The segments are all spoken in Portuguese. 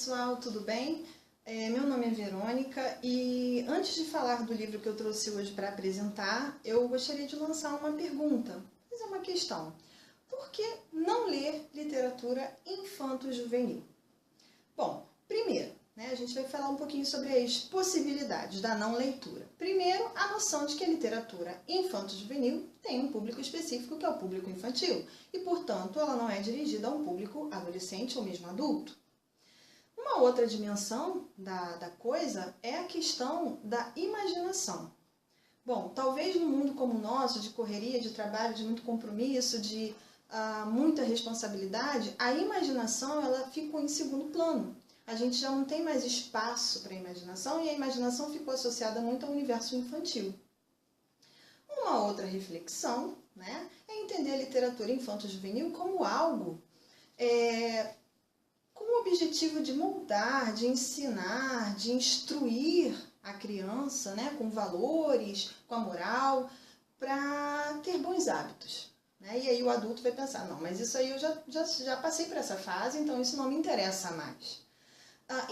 pessoal, tudo bem? Meu nome é Verônica e antes de falar do livro que eu trouxe hoje para apresentar, eu gostaria de lançar uma pergunta, fazer uma questão. Por que não ler literatura infanto-juvenil? Bom, primeiro, a gente vai falar um pouquinho sobre as possibilidades da não leitura. Primeiro, a noção de que a literatura infanto-juvenil tem um público específico, que é o público infantil, e, portanto, ela não é dirigida a um público adolescente ou mesmo adulto. Uma outra dimensão da coisa é a questão da imaginação. Bom, talvez num mundo como o nosso, de correria, de trabalho, de muito compromisso, de muita responsabilidade, a imaginação ela ficou em segundo plano. A gente já não tem mais espaço para a imaginação e a imaginação ficou associada muito ao universo infantil. Uma outra reflexão, é entender a literatura infanto-juvenil como algo com o objetivo de moldar, de ensinar, de instruir a criança, com valores, com a moral, para ter bons hábitos. E aí o adulto vai pensar, não, mas isso aí eu já passei por essa fase, então isso não me interessa mais.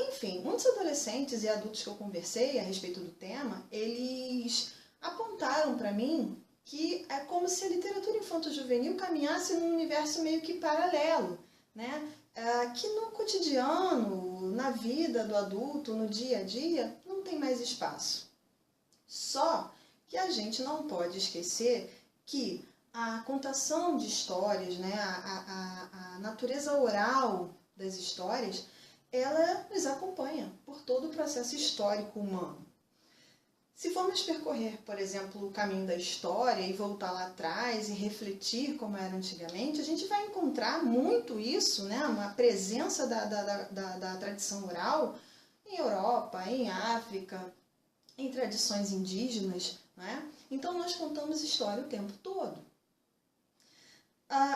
Enfim, muitos adolescentes e adultos que eu conversei a respeito do tema, eles apontaram para mim que é como se a literatura infanto-juvenil caminhasse num universo meio que paralelo, que no cotidiano, na vida do adulto, no dia a dia, não tem mais espaço. Só que a gente não pode esquecer que a contação de histórias, a natureza oral das histórias, ela nos acompanha por todo o processo histórico humano. Se formos percorrer, por exemplo, o caminho da história e voltar lá atrás e refletir como era antigamente, a gente vai encontrar muito isso, uma presença da tradição oral em Europa, em África, em tradições indígenas. Então, nós contamos história o tempo todo.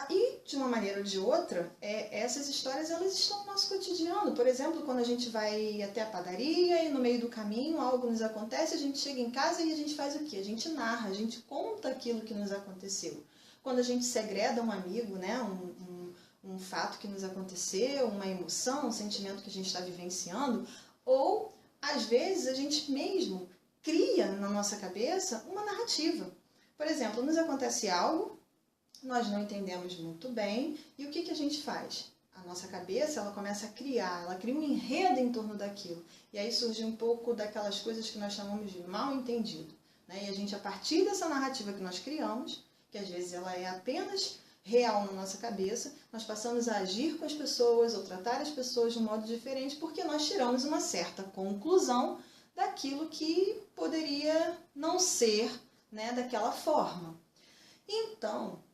E, de uma maneira ou de outra, essas histórias elas estão no nosso cotidiano. Por exemplo, quando a gente vai até a padaria e no meio do caminho algo nos acontece, a gente chega em casa e a gente faz o quê? A gente narra, a gente conta aquilo que nos aconteceu. Quando a gente segreda um amigo, um fato que nos aconteceu, uma emoção, um sentimento que a gente está vivenciando, ou, às vezes, a gente mesmo cria na nossa cabeça uma narrativa. Por exemplo, nos acontece algo, nós não entendemos muito bem, e o que a gente faz? A nossa cabeça ela começa a criar, ela cria um enredo em torno daquilo. E aí surge um pouco daquelas coisas que nós chamamos de mal entendido. E a gente, a partir dessa narrativa que nós criamos, que às vezes ela é apenas real na nossa cabeça, nós passamos a agir com as pessoas ou tratar as pessoas de um modo diferente, porque nós tiramos uma certa conclusão daquilo que poderia não ser daquela forma. Então,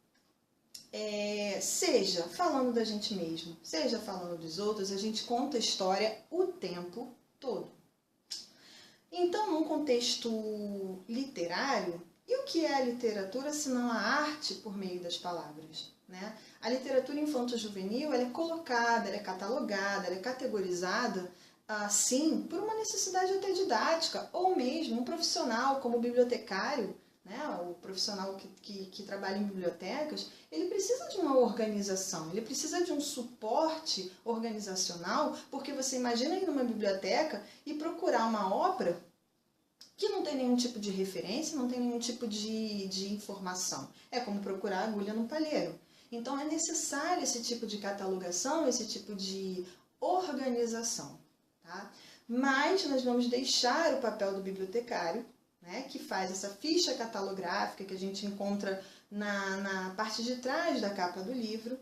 seja falando da gente mesmo, seja falando dos outros, a gente conta a história o tempo todo. Então, num contexto literário, e o que é a literatura senão a arte por meio das palavras? A literatura infanto-juvenil ela é colocada, ela é catalogada, ela é categorizada, assim, por uma necessidade até didática, ou mesmo um profissional como o bibliotecário, o profissional que trabalha em bibliotecas, ele precisa de uma organização, ele precisa de um suporte organizacional, porque você imagina ir numa biblioteca e procurar uma obra que não tem nenhum tipo de referência, não tem nenhum tipo de informação. É como procurar agulha no palheiro. Então é necessário esse tipo de catalogação, esse tipo de organização. Mas nós vamos deixar o papel do bibliotecário, que faz essa ficha catalográfica que a gente encontra na parte de trás da capa do livro.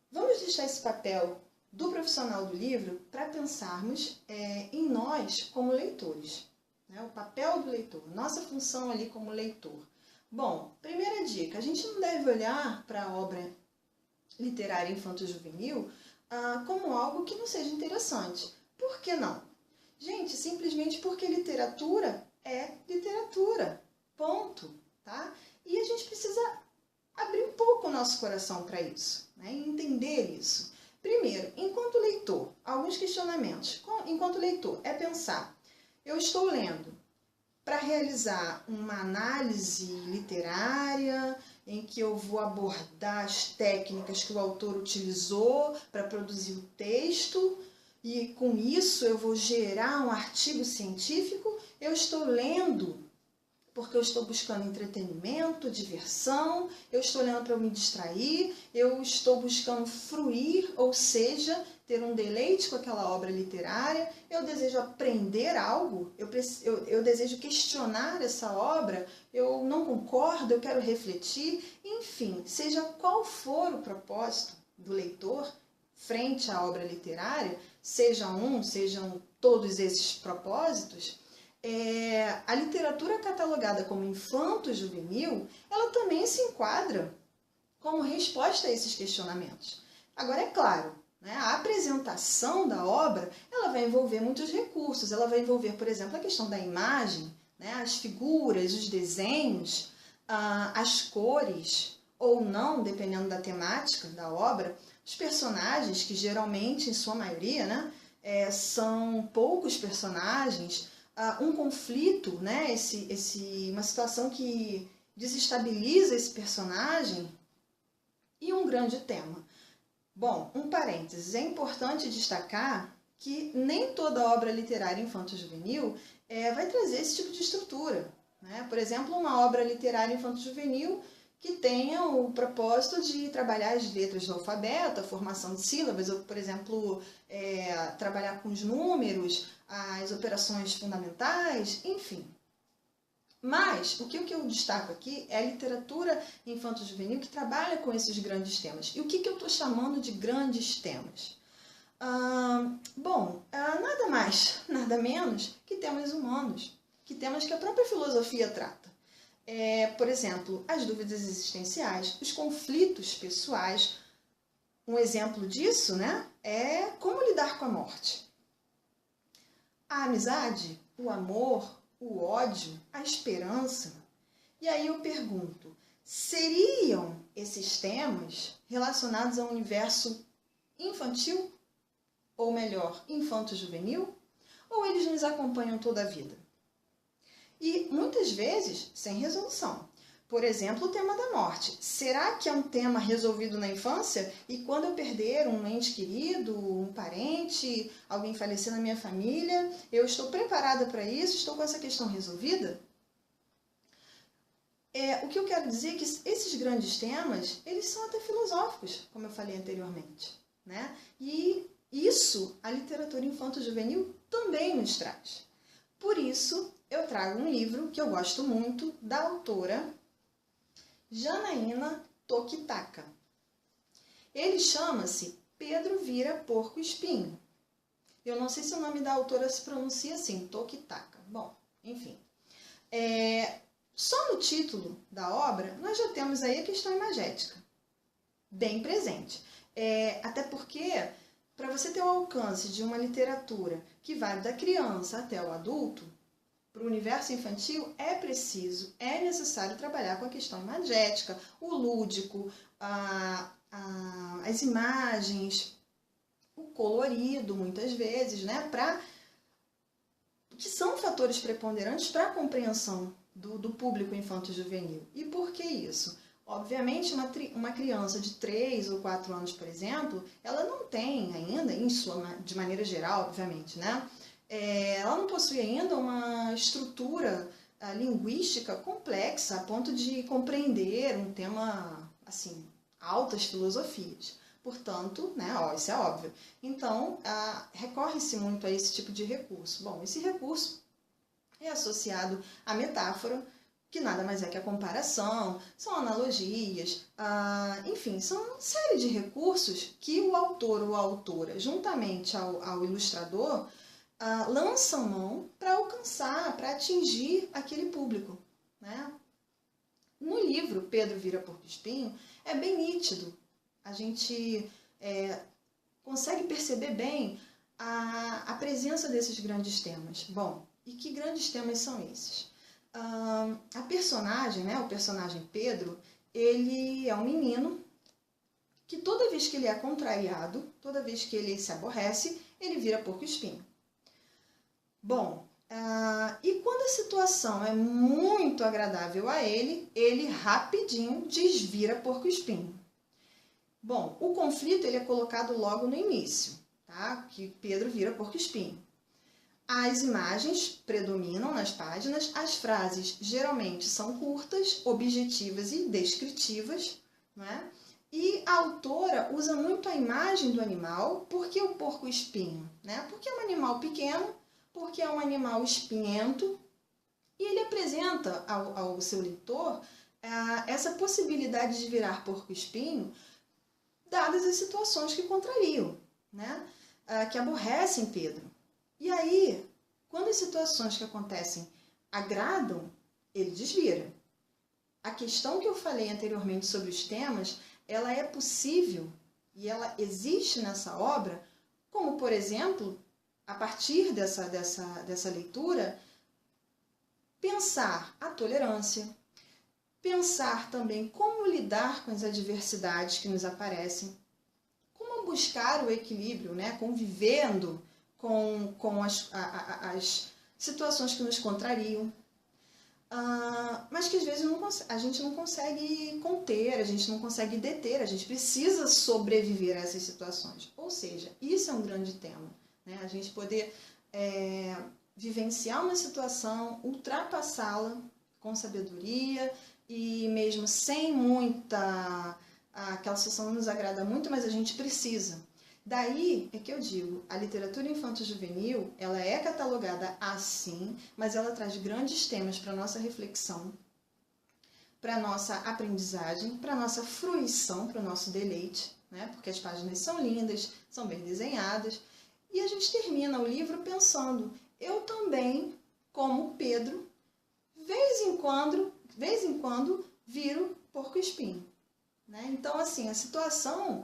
Vamos deixar esse papel do profissional do livro para pensarmos em nós como leitores. O papel do leitor, nossa função ali como leitor. Bom, primeira dica, a gente não deve olhar para a obra literária infanto-juvenil como algo que não seja interessante. Por que não? Gente, simplesmente porque literatura é literatura, ponto, E a gente precisa abrir um pouco o nosso coração para isso, entender isso. Primeiro, enquanto leitor, alguns questionamentos. Enquanto leitor, é pensar, eu estou lendo para realizar uma análise literária, em que eu vou abordar as técnicas que o autor utilizou para produzir o texto, e com isso eu vou gerar um artigo científico, eu estou lendo porque eu estou buscando entretenimento, diversão, eu estou lendo para eu me distrair, eu estou buscando fruir, ou seja, ter um deleite com aquela obra literária, eu desejo aprender algo, eu desejo questionar essa obra, eu não concordo, eu quero refletir, enfim, seja qual for o propósito do leitor frente à obra literária, sejam todos esses propósitos, a literatura catalogada como infanto-juvenil, ela também se enquadra como resposta a esses questionamentos. Agora, é claro, né, a apresentação da obra, ela vai envolver muitos recursos, ela vai envolver, por exemplo, a questão da imagem, né, as figuras, os desenhos, as cores, ou não, dependendo da temática da obra, os personagens, que geralmente, em sua maioria, né, são poucos personagens, um conflito, né, uma situação que desestabiliza esse personagem e um grande tema. Bom, um parênteses, é importante destacar que nem toda obra literária infanto-juvenil vai trazer esse tipo de estrutura, né? Por exemplo, uma obra literária infanto-juvenil que tenha o propósito de trabalhar as letras do alfabeto, a formação de sílabas, ou, por exemplo, trabalhar com os números, as operações fundamentais, enfim. Mas o que eu destaco aqui é a literatura infanto-juvenil que trabalha com esses grandes temas. E o que eu estou chamando de grandes temas? Nada mais, nada menos que temas humanos, que temas que a própria filosofia trata. Por exemplo, as dúvidas existenciais, os conflitos pessoais. Um exemplo disso, né, é como lidar com a morte. A amizade, o amor, o ódio, a esperança. E aí eu pergunto, seriam esses temas relacionados ao universo infantil? Ou melhor, infanto-juvenil? Ou eles nos acompanham toda a vida? E muitas vezes sem resolução. Por exemplo, o tema da morte. Será que é um tema resolvido na infância? E quando eu perder um ente querido, um parente, alguém falecer na minha família, eu estou preparada para isso? Estou com essa questão resolvida? O que eu quero dizer é que esses grandes temas, eles são até filosóficos, como eu falei anteriormente, né? E isso a literatura infanto-juvenil também nos traz. Por isso, eu trago um livro que eu gosto muito, da autora Janaína Tokitaka. Ele chama-se Pedro Vira Porco Espinho. Eu não sei se o nome da autora se pronuncia assim, Tokitaka. Bom, enfim. Só no título da obra, nós já temos aí a questão imagética, bem presente. Até porque, para você ter o alcance de uma literatura que vai da criança até o adulto, para o universo infantil é necessário trabalhar com a questão imagética, o lúdico, as imagens, o colorido, muitas vezes, né? Que são fatores preponderantes para a compreensão do público infanto-juvenil. E por que isso? Obviamente, uma criança de 3 ou 4 anos, por exemplo, ela não tem ainda, de maneira geral, obviamente, né? Ela não possui ainda uma estrutura linguística complexa a ponto de compreender um tema, assim, altas filosofias. Portanto, né, isso é óbvio. Então, recorre-se muito a esse tipo de recurso. Bom, esse recurso é associado à metáfora, que nada mais é que a comparação, são analogias, enfim, são uma série de recursos que o autor ou a autora, juntamente ao ilustrador, lançam mão para alcançar, para atingir aquele público, né? No livro Pedro Vira Porco Espinho, é bem nítido. A gente consegue perceber bem a presença desses grandes temas. Bom, e que grandes temas são esses? A personagem, né, o personagem Pedro, ele é um menino que toda vez que ele é contrariado, toda vez que ele se aborrece, ele vira porco-espinho. Bom, e quando a situação é muito agradável a ele, ele rapidinho desvira porco-espinho. Bom, o conflito ele é colocado logo no início. tá? Que Pedro vira porco-espinho. As imagens predominam nas páginas, as frases geralmente são curtas, objetivas e descritivas, não é? E a autora usa muito a imagem do animal. Por que o porco-espinho? Né? Porque é um animal pequeno, porque é um animal espinhento, e ele apresenta ao seu leitor essa possibilidade de virar porco-espinho, dadas as situações que contrariam, né? Que aborrecem Pedro. E aí, quando as situações que acontecem agradam, ele desvira. A questão que eu falei anteriormente sobre os temas, ela é possível e ela existe nessa obra, como, por exemplo, a partir dessa leitura, pensar a tolerância, pensar também como lidar com as adversidades que nos aparecem, como buscar o equilíbrio, né? Convivendo com as situações que nos contrariam, mas que às vezes a gente não consegue conter, a gente não consegue deter, a gente precisa sobreviver a essas situações. Ou seja, isso é um grande tema, né? A gente poder vivenciar uma situação, ultrapassá-la com sabedoria e mesmo sem muita... aquela situação não nos agrada muito, mas a gente precisa. Daí é que eu digo, a literatura infanto-juvenil, ela é catalogada assim, mas ela traz grandes temas para a nossa reflexão, para a nossa aprendizagem, para a nossa fruição, para o nosso deleite, né? Porque as páginas são lindas, são bem desenhadas, e a gente termina o livro pensando, eu também, como Pedro, vez em quando viro porco-espinho, né? Então, assim, a situação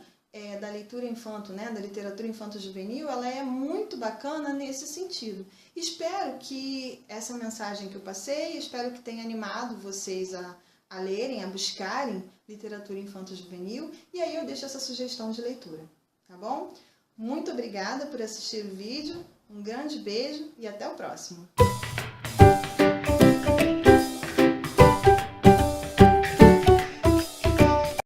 da leitura infanto, né, da literatura infanto-juvenil, ela é muito bacana nesse sentido. Espero que essa mensagem que eu passei, espero que tenha animado vocês a lerem, a buscarem literatura infanto-juvenil, e aí eu deixo essa sugestão de leitura, tá bom? Muito obrigada por assistir o vídeo, um grande beijo e até o próximo!